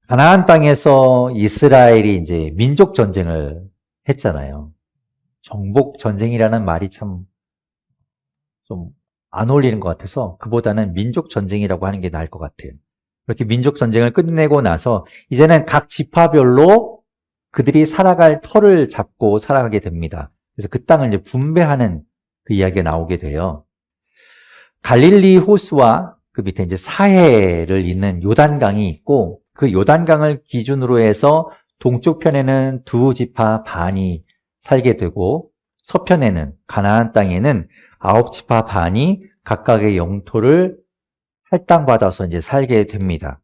가나안 땅에서 이스라엘이 이제 민족 전쟁을 했잖아요. 정복 전쟁이라는 말이 참 좀 안 어울리는 것 같아서 그보다는 민족 전쟁이라고 하는 게 나을 것 같아요. 그렇게 민족 전쟁을 끝내고 나서 이제는 각 지파별로 그들이 살아갈 터를 잡고 살아가게 됩니다. 그래서 그 땅을 이제 분배하는 그 이야기가 나오게 돼요. 갈릴리 호수와 그 밑에 이제 사해를 잇는 요단강이 있고 그 요단강을 기준으로 해서 동쪽 편에는 두 지파 반이 살게 되고 서편에는 가나안 땅에는 9지파 반이 각각의 영토를 할당받아서 이제 살게 됩니다.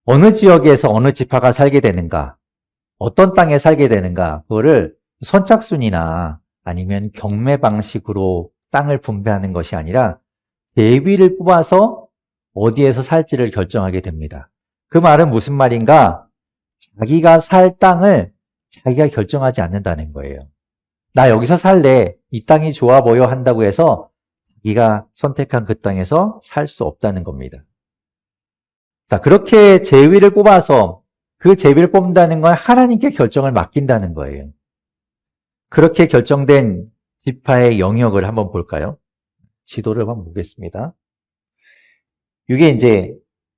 어느 지역에서 어느 지파가 살게 되는가, 어떤 땅에 살게 되는가, 그거를 선착순이나 아니면 경매 방식으로 땅을 분배하는 것이 아니라 대위를 뽑아서 어디에서 살지를 결정하게 됩니다. 그 말은 무슨 말인가? 자기가 살 땅을 자기가 결정하지 않는다는 거예요. 나 여기서 살래. 이 땅이 좋아 보여 한다고 해서 자기가 선택한 그 땅에서 살 수 없다는 겁니다. 자, 그렇게 제위를 뽑아서 그 제위를 뽑는다는 건 하나님께 결정을 맡긴다는 거예요. 그렇게 결정된 지파의 영역을 한번 볼까요? 지도를 한번 보겠습니다. 이게 이제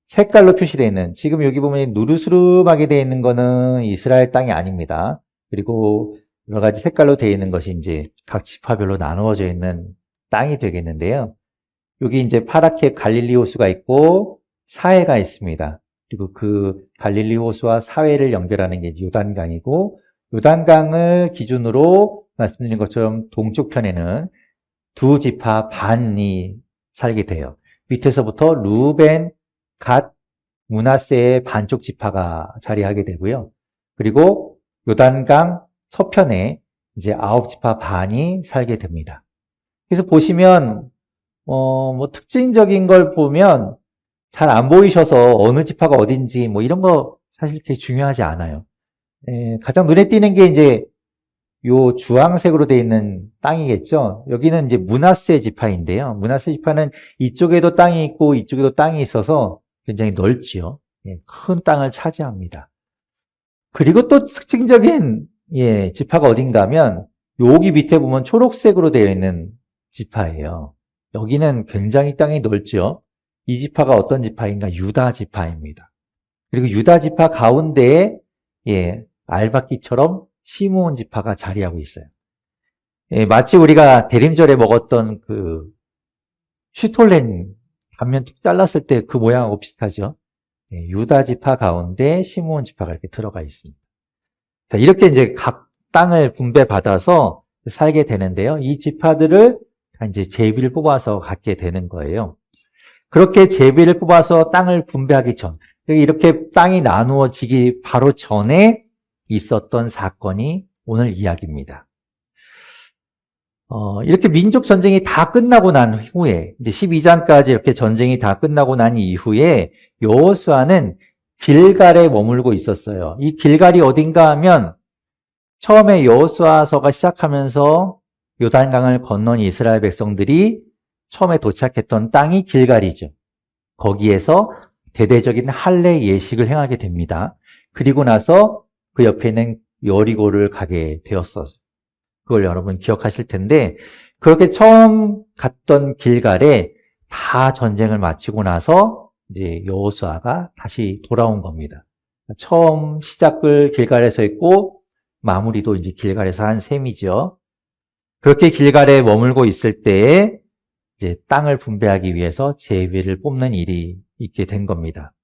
색깔로 표시되어 있는, 지금 여기 보면 누르스름하게 되어 있는 거는 이스라엘 땅이 아닙니다. 그리고 여러 가지 색깔로 되어 있는 것이 이제 각 지파별로 나누어져 있는 땅이 되겠는데요. 여기 이제 파랗게 갈릴리 호수가 있고 사해가 있습니다. 그리고 그 갈릴리 호수와 사해를 연결하는 게 요단강이고, 요단강을 기준으로 말씀드린 것처럼 동쪽 편에는 두 지파 반이 살게 돼요. 밑에서부터 루벤, 갓, 므낫세의 반쪽 지파가 자리하게 되고요. 그리고 요단강 서편에 이제 9지파 반이 살게 됩니다. 그래서 보시면 뭐 특징적인 걸 보면 잘 안 보이셔서 어느 지파가 어딘지 뭐 이런 거 사실 그렇게 중요하지 않아요. 가장 눈에 띄는 게 이제 요 주황색으로 되어 있는 땅이겠죠. 여기는 이제 므낫세 지파인데요. 므낫세 지파는 이쪽에도 땅이 있고 이쪽에도 땅이 있어서 굉장히 넓지요. 큰 땅을 차지합니다. 그리고 또 특징적인 지파가 어딘가 하면 여기 밑에 보면 초록색으로 되어 있는 지파예요. 여기는 굉장히 땅이 넓죠. 이 지파가 어떤 지파인가? 유다 지파입니다. 그리고 유다 지파 가운데에 알박기처럼 시므온 지파가 자리하고 있어요. 마치 우리가 대림절에 먹었던 그 슈톨렌 단면 툭 잘랐을 때 그 모양하고 비슷하죠. 유다 지파 가운데 시므온 지파가 이렇게 들어가 있습니다. 자, 이렇게 이제 각 땅을 분배받아서 살게 되는데요. 이 지파들을 이제 제비를 뽑아서 갖게 되는 거예요. 그렇게 제비를 뽑아서 땅을 분배하기 전, 이렇게 땅이 나누어지기 바로 전에 있었던 사건이 오늘 이야기입니다. 이렇게 민족 전쟁이 다 끝나고 난 후에, 이제 12장까지 이렇게 전쟁이 다 끝나고 난 이후에 여호수아는 길갈에 머물고 있었어요. 이 길갈이 어딘가 하면 처음에 여호수아서가 시작하면서 요단강을 건넌 이스라엘 백성들이 처음에 도착했던 땅이 길갈이죠. 거기에서 대대적인 할례 예식을 행하게 됩니다. 그리고 나서 그 옆에는 여리고를 가게 되었어요. 그걸 여러분 기억하실 텐데, 그렇게 처음 갔던 길갈에 다 전쟁을 마치고 나서 이제 여호수아가 다시 돌아온 겁니다. 처음 시작을 길갈에서 했고 마무리도 이제 길갈에서 한 셈이죠. 그렇게 길갈에 머물고 있을 때에 이제 땅을 분배하기 위해서 제비를 뽑는 일이 있게 된 겁니다.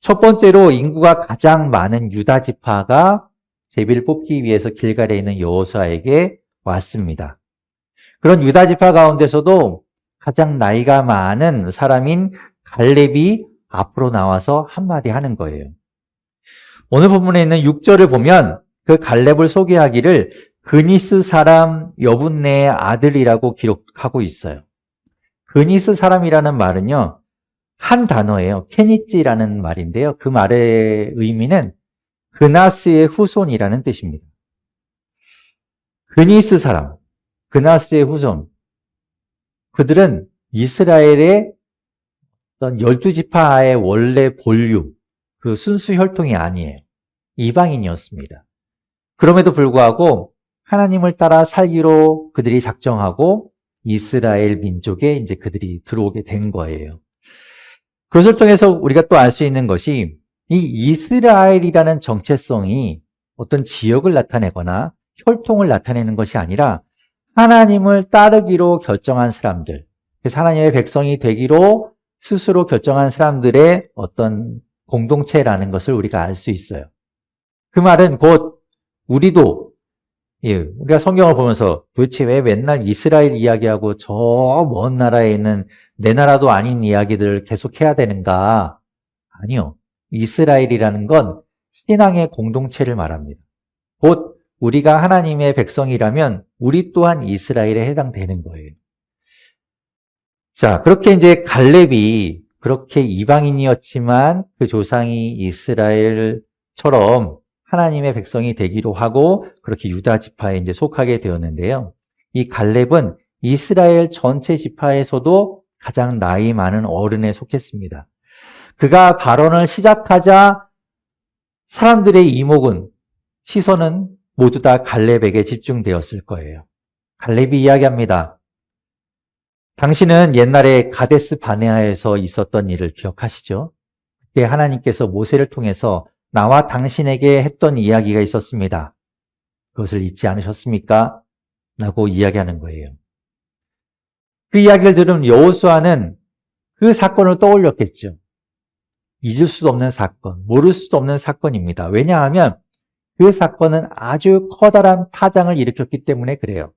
첫 번째로 인구가 가장 많은 유다 지파가 제비를 뽑기 위해서 길갈에 있는 여호수아에게 왔습니다. 그런 유다 지파 가운데서도 가장 나이가 많은 사람인 갈렙이 앞으로 나와서 한마디 하는 거예요. 오늘 본문에 있는 6절을 보면 그 갈렙을 소개하기를 그니스 사람 여분네의 아들이라고 기록하고 있어요. 그니스 사람이라는 말은요, 한 단어예요. 케니찌라는 말인데요. 그 말의 의미는 그나스의 후손이라는 뜻입니다. 그니스 사람, 그나스의 후손. 그들은 이스라엘의 어떤 12지파의 원래 본류, 그 순수 혈통이 아니에요. 이방인이었습니다. 그럼에도 불구하고 하나님을 따라 살기로 그들이 작정하고 이스라엘 민족에 이제 그들이 들어오게 된 거예요. 그것을 통해서 우리가 또 알 수 있는 것이 이 이스라엘이라는 정체성이 어떤 지역을 나타내거나 혈통을 나타내는 것이 아니라 하나님을 따르기로 결정한 사람들, 그래서 하나님의 백성이 되기로 스스로 결정한 사람들의 어떤 공동체라는 것을 우리가 알 수 있어요. 그 말은 곧 우리도 우리가 성경을 보면서 도대체 왜 맨날 이스라엘 이야기하고 저 먼 나라에 있는 내 나라도 아닌 이야기들을 계속 해야 되는가? 아니요. 이스라엘이라는 건 신앙의 공동체를 말합니다. 곧 우리가 하나님의 백성이라면 우리 또한 이스라엘에 해당되는 거예요. 자, 그렇게 이제 갈렙이 그렇게 이방인이었지만 그 조상이 이스라엘처럼 하나님의 백성이 되기로 하고 그렇게 유다 지파에 이제 속하게 되었는데요. 이 갈렙은 이스라엘 전체 지파에서도 가장 나이 많은 어른에 속했습니다. 그가 발언을 시작하자 사람들의 이목은, 시선은 모두 다 갈렙에게 집중되었을 거예요. 갈렙이 이야기합니다. 당신은 옛날에 가데스 바네아에서 있었던 일을 기억하시죠? 그때 하나님께서 모세를 통해서 나와 당신에게 했던 이야기가 있었습니다. 그것을 잊지 않으셨습니까? 라고 이야기하는 거예요. 그 이야기를 들은 여호수아는 그 사건을 떠올렸겠죠. 잊을 수도 없는 사건, 모를 수도 없는 사건입니다. 왜냐하면 그 사건은 아주 커다란 파장을 일으켰기 때문에 그래요.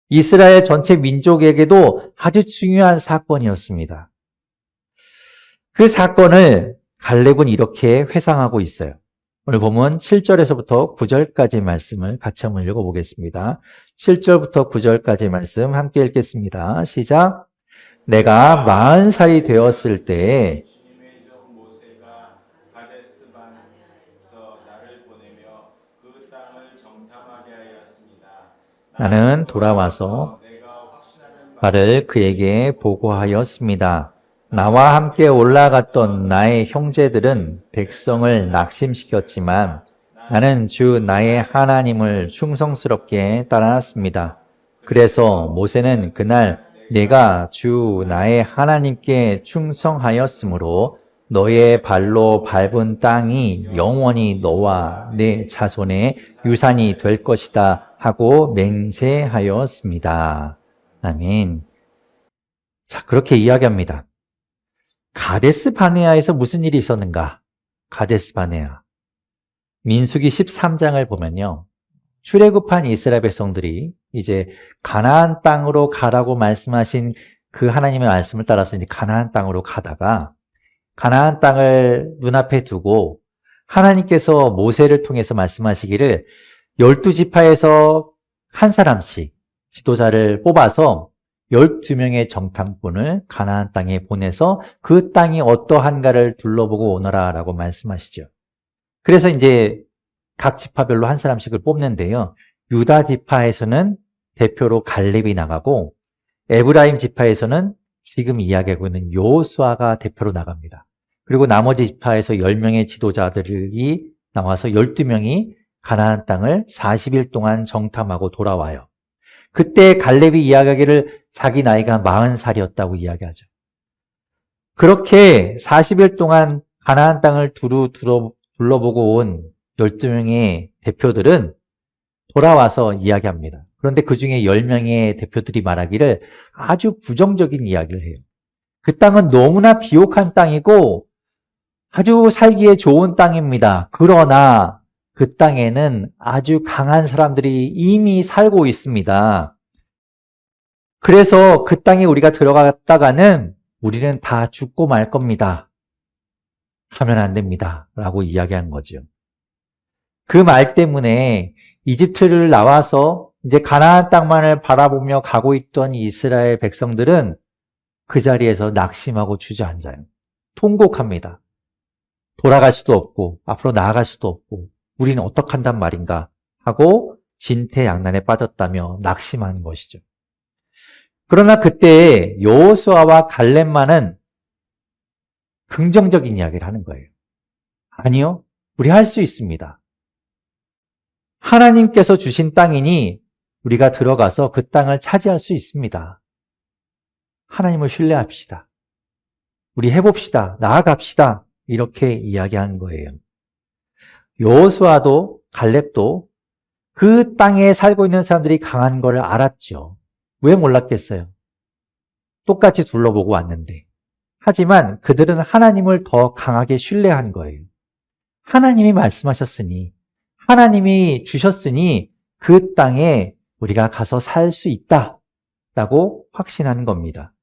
이스라엘 전체 민족에게도 아주 중요한 사건이었습니다. 그 사건을 갈렙은 이렇게 회상하고 있어요. 오늘 보면 7절에서부터 9절까지 말씀을 같이 한번 읽어보겠습니다. 7절부터 9절까지 말씀 함께 읽겠습니다. 시작. 내가 40살이 되었을 때에 주님의 종 모세가 가데스 바네아에서 나를 보내며 그 땅을 정탐하게 하였습니다. 나는 돌아와서 내가 확신하는 바를 그에게 보고하였습니다. 나와 함께 올라갔던 나의 형제들은 백성을 낙심시켰지만 나는 주 나의 하나님을 충성스럽게 따랐습니다. 그래서 모세는 그날 내가 주 나의 하나님께 충성하였으므로 너의 발로 밟은 땅이 영원히 너와 내 자손의 유산이 될 것이다 하고 맹세하였습니다. 아멘. 자, 그렇게 이야기합니다. 가데스 바네아에서 무슨 일이 있었는가? 가데스 바네아. 민수기 13장을 보면요. 출애굽한 이스라엘 백성들이 이제 가나안 땅으로 가라고 말씀하신 그 하나님의 말씀을 따라서 이제 가나안 땅으로 가다가 가나안 땅을 눈앞에 두고 하나님께서 모세를 통해서 말씀하시기를 12지파에서 한 사람씩 지도자를 뽑아서 12명의 정탐꾼을 가나안 땅에 보내서 그 땅이 어떠한가를 둘러보고 오너라 라고 말씀하시죠. 그래서 이제 각 지파별로 한 사람씩을 뽑는데요. 유다 지파에서는 대표로 갈렙이 나가고 에브라임 지파에서는 지금 이야기하고 있는 여호수아가 대표로 나갑니다. 그리고 나머지 지파에서 10명의 지도자들이 나와서 12명이 가나안 땅을 40일 동안 정탐하고 돌아와요. 그때 갈렙이 이야기하기를 자기 나이가 40살이었다고 이야기하죠. 그렇게 40일 동안 가나안 땅을 두루 둘러보고 온 12명의 대표들은 돌아와서 이야기합니다. 그런데 그 중에 10명의 대표들이 말하기를 아주 부정적인 이야기를 해요. 그 땅은 너무나 비옥한 땅이고 아주 살기에 좋은 땅입니다. 그러나 그 땅에는 아주 강한 사람들이 이미 살고 있습니다. 그래서 그 땅에 우리가 들어갔다가는 우리는 다 죽고 말 겁니다. 하면 안 됩니다. 라고 이야기한 거죠. 그 말 때문에 이집트를 나와서 이제 가나안 땅만을 바라보며 가고 있던 이스라엘 백성들은 그 자리에서 낙심하고 주저앉아요. 통곡합니다. 돌아갈 수도 없고 앞으로 나아갈 수도 없고 우리는 어떡한단 말인가 하고 진퇴양난에 빠졌다며 낙심하는 것이죠. 그러나 그때 여호수아와 갈렙만은 긍정적인 이야기를 하는 거예요. 아니요, 우리 할 수 있습니다. 하나님께서 주신 땅이니 우리가 들어가서 그 땅을 차지할 수 있습니다. 하나님을 신뢰합시다. 우리 해봅시다. 나아갑시다. 이렇게 이야기한 거예요. 여호수아도 갈렙도 그 땅에 살고 있는 사람들이 강한 걸 알았죠. 왜 몰랐겠어요? 똑같이 둘러보고 왔는데. 하지만 그들은 하나님을 더 강하게 신뢰한 거예요. 하나님이 말씀하셨으니, 하나님이 주셨으니 그 땅에 우리가 가서 살 수 있다라고 확신한 겁니다.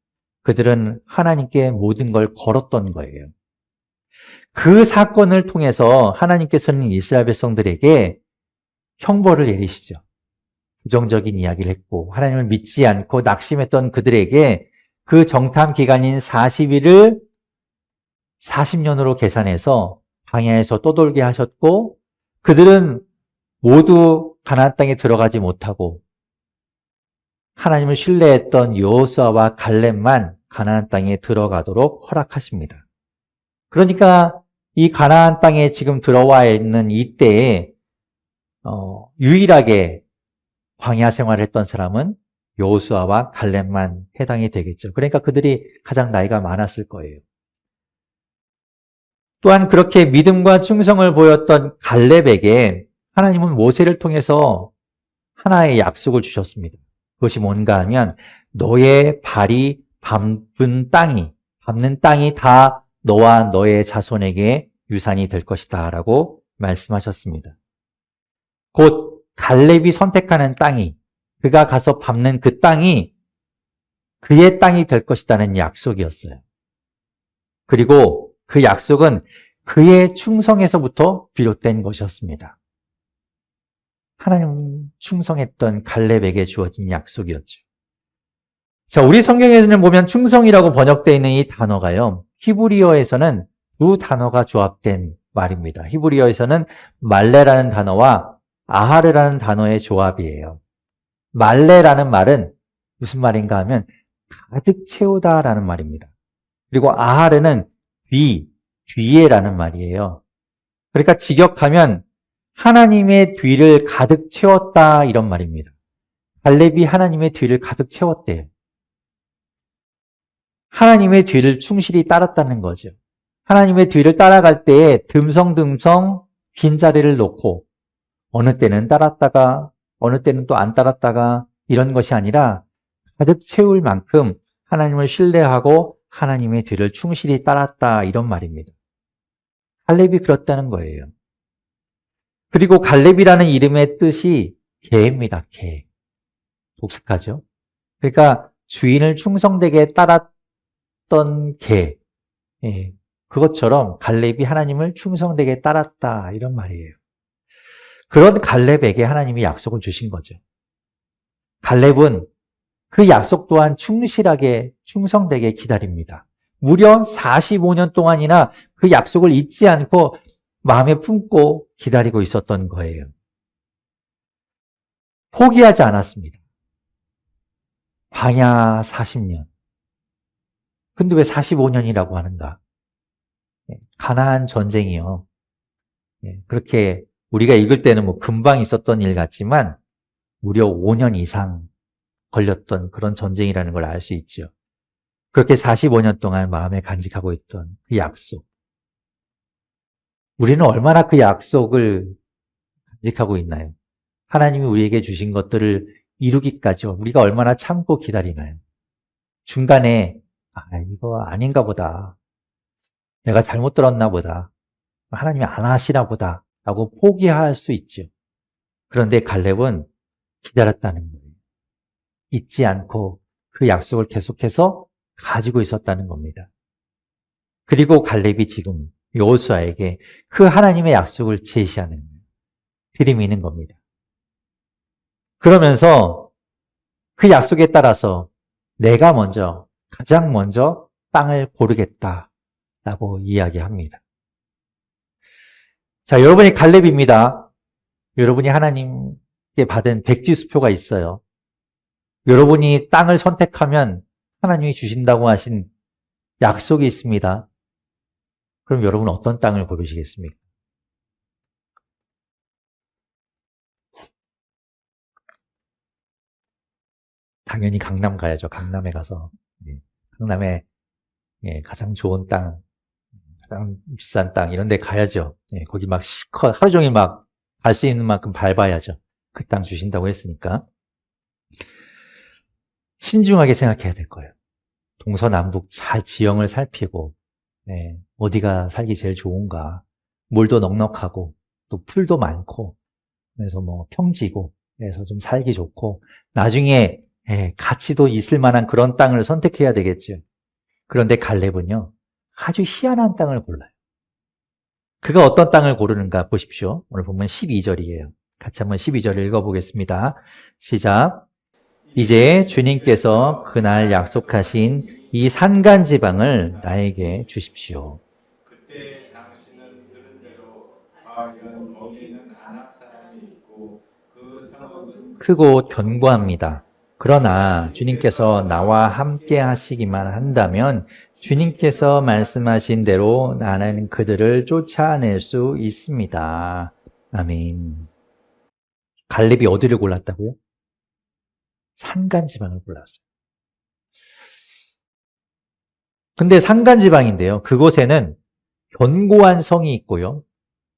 그들은 하나님께 모든 걸 걸었던 거예요. 그 사건을 통해서 하나님께서는 이스라엘 백성들에게 형벌을 내리시죠. 부정적인 이야기를 했고 하나님을 믿지 않고 낙심했던 그들에게 그 정탐 기간인 40일을 40년으로 계산해서 광야에서 떠돌게 하셨고 그들은 모두 가나안 땅에 들어가지 못하고 하나님을 신뢰했던 여호수아와 갈렙만 가나안 땅에 들어가도록 허락하십니다. 그러니까 이 가나안 땅에 지금 들어와 있는 이때에 유일하게 광야 생활을 했던 사람은 여호수아와 갈렙만 해당이 되겠죠. 그러니까 그들이 가장 나이가 많았을 거예요. 또한 그렇게 믿음과 충성을 보였던 갈렙에게 하나님은 모세를 통해서 하나의 약속을 주셨습니다. 그것이 뭔가 하면 너의 발이 밟는 땅이 다 너와 너의 자손에게 유산이 될 것이다 라고 말씀하셨습니다. 곧 갈렙이 선택하는 땅이 그가 가서 밟는 그 땅이 그의 땅이 될 것이라는 약속이었어요. 그리고 그 약속은 그의 충성에서부터 비롯된 것이었습니다. 하나님 충성했던 갈렙에게 주어진 약속이었죠. 자, 우리 성경에는 보면 충성이라고 번역되어 있는 이 단어가요. 히브리어에서는 두 단어가 조합된 말입니다. 히브리어에서는 말레라는 단어와 아하르라는 단어의 조합이에요. 말레라는 말은 무슨 말인가 하면 가득 채우다라는 말입니다. 그리고 아하르는 뒤에라는 말이에요. 그러니까 직역하면 하나님의 뒤를 가득 채웠다 이런 말입니다. 갈렙이 하나님의 뒤를 가득 채웠대요. 하나님의 뒤를 충실히 따랐다는 거죠. 하나님의 뒤를 따라갈 때에 듬성듬성 빈자리를 놓고 어느 때는 따랐다가 어느 때는 또 안 따랐다가 이런 것이 아니라 가득 채울 만큼 하나님을 신뢰하고 하나님의 뒤를 충실히 따랐다 이런 말입니다. 갈렙이 그렇다는 거예요. 그리고 갈렙이라는 이름의 뜻이 개입니다. 개. 독특하죠? 그러니까 주인을 충성되게 따랐던 개. 예, 그것처럼 갈렙이 하나님을 충성되게 따랐다 이런 말이에요. 그런 갈렙에게 하나님이 약속을 주신 거죠. 갈렙은 그 약속 또한 충실하게 충성되게 기다립니다. 무려 45년 동안이나 그 약속을 잊지 않고 마음에 품고 기다리고 있었던 거예요. 포기하지 않았습니다. 광야 40년. 근데 왜 45년이라고 하는가? 가나안 전쟁이요. 그렇게 우리가 읽을 때는 뭐 금방 있었던 일 같지만 무려 5년 이상 걸렸던 그런 전쟁이라는 걸 알 수 있죠. 그렇게 45년 동안 마음에 간직하고 있던 그 약속. 우리는 얼마나 그 약속을 간직하고 있나요? 하나님이 우리에게 주신 것들을 이루기까지 우리가 얼마나 참고 기다리나요? 중간에 이거 아닌가 보다. 내가 잘못 들었나 보다. 하나님이 안 하시나 보다. 라고 포기할 수 있죠. 그런데 갈렙은 기다렸다는 거예요. 잊지 않고 그 약속을 계속해서 가지고 있었다는 겁니다. 그리고 갈렙이 지금 여호수아에게 그 하나님의 약속을 제시하는 거예요. 들이미는 겁니다. 그러면서 그 약속에 따라서 내가 가장 먼저 땅을 고르겠다라고 이야기합니다. 자, 여러분이 갈렙입니다. 여러분이 하나님께 받은 백지수표가 있어요. 여러분이 땅을 선택하면 하나님이 주신다고 하신 약속이 있습니다. 그럼 여러분은 어떤 땅을 고르시겠습니까? 당연히 강남 가야죠. 강남에 가서. 강남에 가장 좋은 땅, 가장 비싼 땅 이런 데 가야죠. 거기 막 실컷 하루 종일 막 갈 수 있는 만큼 밟아야죠. 그 땅 주신다고 했으니까. 신중하게 생각해야 될 거예요. 동서남북 잘 지형을 살피고 어디가 살기 제일 좋은가. 물도 넉넉하고 또 풀도 많고 그래서 뭐 평지고 그래서 좀 살기 좋고 나중에 가치도 있을 만한 그런 땅을 선택해야 되겠죠. 그런데 갈렙은요. 아주 희한한 땅을 골라요. 그가 어떤 땅을 고르는가 보십시오. 오늘 보면 12절이에요. 같이 한번 12절을 읽어보겠습니다. 시작. 이제 주님께서 그날 약속하신 이 산간 지방을 나에게 주십시오. 그때 당신은 들은 대로 과연 거기에는 아낙 사람이 있고 그 성읍은 크고 견고합니다. 그러나 주님께서 나와 함께 하시기만 한다면 주님께서 말씀하신 대로 나는 그들을 쫓아낼 수 있습니다. 아멘. 갈렙이 어디를 골랐다고요? 산간지방을 골랐어요. 근데 산간지방인데요. 그곳에는 견고한 성이 있고요.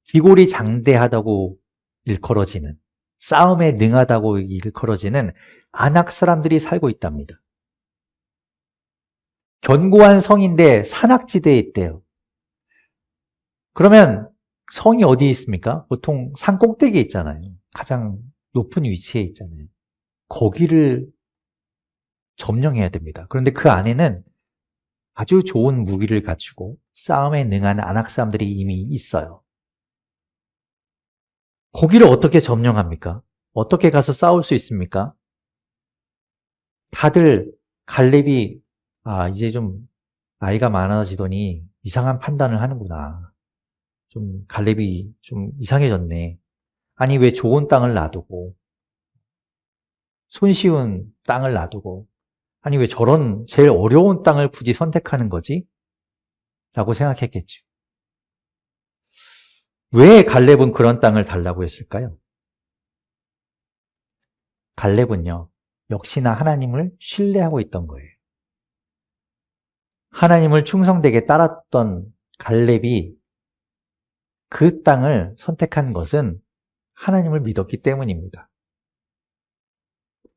기골이 장대하다고 일컬어지는, 싸움에 능하다고 일컬어지는 아낙 사람들이 살고 있답니다. 견고한 성인데 산악지대에 있대요. 그러면 성이 어디에 있습니까? 보통 산 꼭대기에 있잖아요. 가장 높은 위치에 있잖아요. 거기를 점령해야 됩니다. 그런데 그 안에는 아주 좋은 무기를 갖추고 싸움에 능한 아낙 사람들이 이미 있어요. 거기를 어떻게 점령합니까? 어떻게 가서 싸울 수 있습니까? 다들 갈렙이 이제 좀 나이가 많아지더니 이상한 판단을 하는구나. 좀 갈렙이 좀 이상해졌네. 아니 왜 좋은 땅을 놔두고 손쉬운 땅을 놔두고 아니 왜 저런 제일 어려운 땅을 굳이 선택하는 거지? 라고 생각했겠죠. 왜 갈렙은 그런 땅을 달라고 했을까요? 갈렙은요, 역시나 하나님을 신뢰하고 있던 거예요. 하나님을 충성되게 따랐던 갈렙이 그 땅을 선택한 것은 하나님을 믿었기 때문입니다.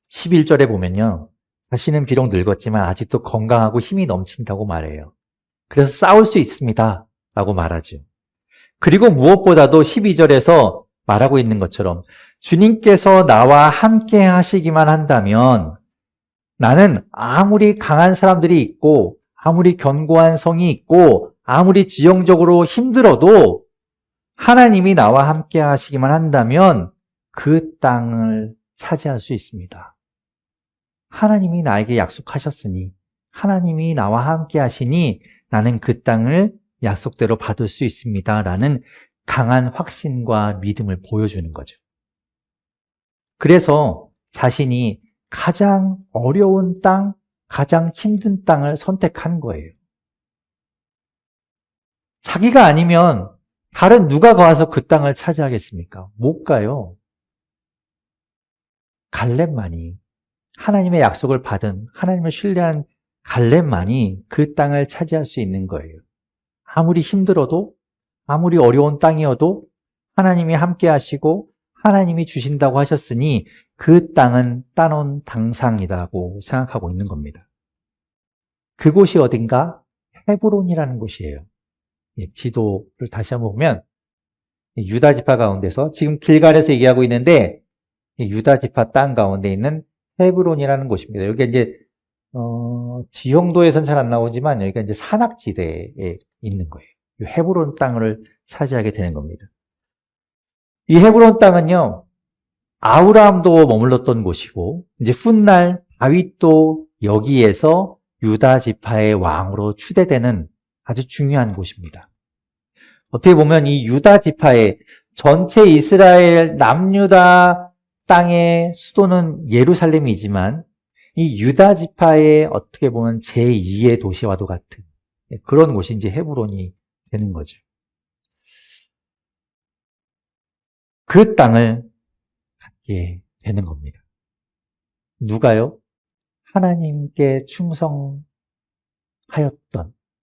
11절에 보면요. 자신은 비록 늙었지만 아직도 건강하고 힘이 넘친다고 말해요. 그래서 싸울 수 있습니다. 라고 말하죠. 그리고 무엇보다도 12절에서 말하고 있는 것처럼 주님께서 나와 함께 하시기만 한다면 나는 아무리 강한 사람들이 있고 아무리 견고한 성이 있고 아무리 지형적으로 힘들어도 하나님이 나와 함께 하시기만 한다면 그 땅을 차지할 수 있습니다. 하나님이 나에게 약속하셨으니 하나님이 나와 함께 하시니 나는 그 땅을 약속대로 받을 수 있습니다. 라는 강한 확신과 믿음을 보여주는 거죠. 그래서 자신이 가장 어려운 땅, 가장 힘든 땅을 선택한 거예요. 자기가 아니면 다른 누가 가서 그 땅을 차지하겠습니까? 못 가요. 갈렙만이 하나님의 약속을 받은 하나님을 신뢰한 갈렙만이 그 땅을 차지할 수 있는 거예요. 아무리 힘들어도 아무리 어려운 땅이어도 하나님이 함께 하시고 하나님이 주신다고 하셨으니 그 땅은 따놓은 당상이라고 생각하고 있는 겁니다. 그곳이 어딘가? 헤브론이라는 곳이에요. 지도를 다시 한번 보면 유다 지파 가운데서 지금 길갈에서 얘기하고 있는데 유다 지파 땅 가운데 있는 헤브론이라는 곳입니다. 여기가 이제 지형도에선 잘 안 나오지만 여기가 이제 산악지대에 있는 거예요. 이 헤브론 땅을 차지하게 되는 겁니다. 이 헤브론 땅은요, 아브라함도 머물렀던 곳이고, 이제 훗날 다윗도 여기에서 유다 지파의 왕으로 추대되는 아주 중요한 곳입니다. 어떻게 보면 이 유다 지파의 전체 이스라엘 남유다 땅의 수도는 예루살렘이지만 이 유다 지파의 어떻게 보면 제2의 도시와도 같은 그런 곳이 이제 헤브론이 되는 거죠. 그 땅을 갖게 되는 겁니다. 누가요? 하나님께 충성하였던,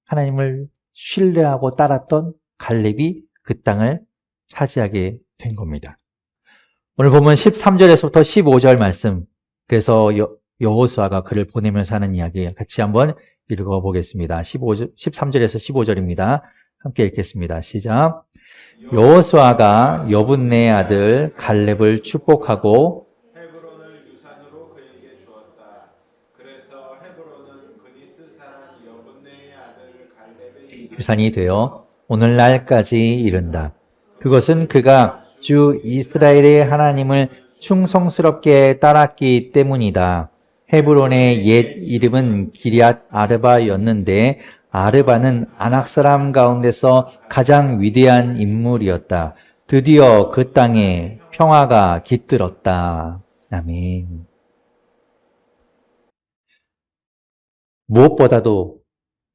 하나님을 신뢰하고 따랐던 갈렙이 그 땅을 차지하게 된 겁니다. 오늘 보면 13절에서부터 15절 말씀, 그래서 여호수아가 그를 보내면서 하는 이야기 같이 한번 읽어보겠습니다. 13절에서 15절입니다. 함께 읽겠습니다. 시작. 여호수아가 여분네의 아들 갈렙을 축복하고 헤브론을 유산으로 그에게 주었다. 그래서 헤브론은 그니스 사람 여분네의 아들 갈렙의 유산이 되어 오늘날까지 이른다. 그것은 그가 주 이스라엘의 하나님을 충성스럽게 따랐기 때문이다. 헤브론의 옛 이름은 기럇 아르바였는데 아르바는 아낙 사람 가운데서 가장 위대한 인물이었다. 드디어 그 땅에 평화가 깃들었다. 아멘. 무엇보다도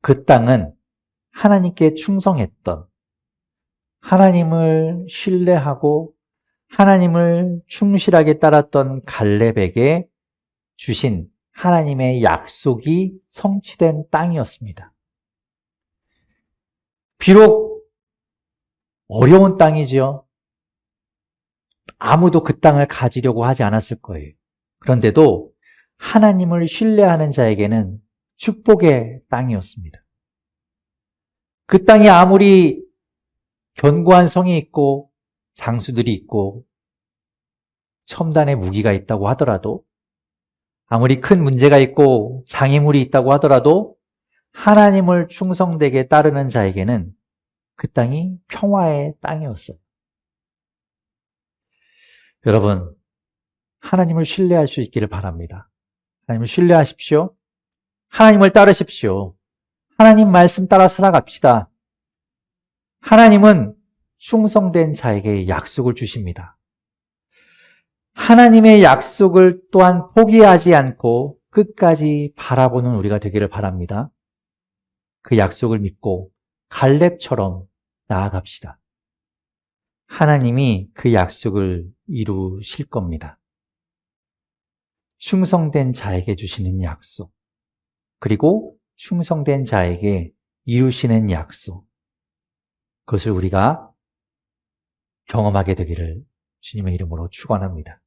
그 땅은 하나님께 충성했던, 하나님을 신뢰하고 하나님을 충실하게 따랐던 갈렙에게 주신 하나님의 약속이 성취된 땅이었습니다. 비록 어려운 땅이지요. 아무도 그 땅을 가지려고 하지 않았을 거예요. 그런데도 하나님을 신뢰하는 자에게는 축복의 땅이었습니다. 그 땅이 아무리 견고한 성이 있고 장수들이 있고 첨단의 무기가 있다고 하더라도, 아무리 큰 문제가 있고 장애물이 있다고 하더라도 하나님을 충성되게 따르는 자에게는 그 땅이 평화의 땅이었어요. 여러분, 하나님을 신뢰할 수 있기를 바랍니다. 하나님을 신뢰하십시오. 하나님을 따르십시오. 하나님 말씀 따라 살아갑시다. 하나님은 충성된 자에게 약속을 주십니다. 하나님의 약속을 또한 포기하지 않고 끝까지 바라보는 우리가 되기를 바랍니다. 그 약속을 믿고 갈렙처럼 나아갑시다. 하나님이 그 약속을 이루실 겁니다. 충성된 자에게 주시는 약속, 그리고 충성된 자에게 이루시는 약속, 그것을 우리가 경험하게 되기를 주님의 이름으로 축원합니다.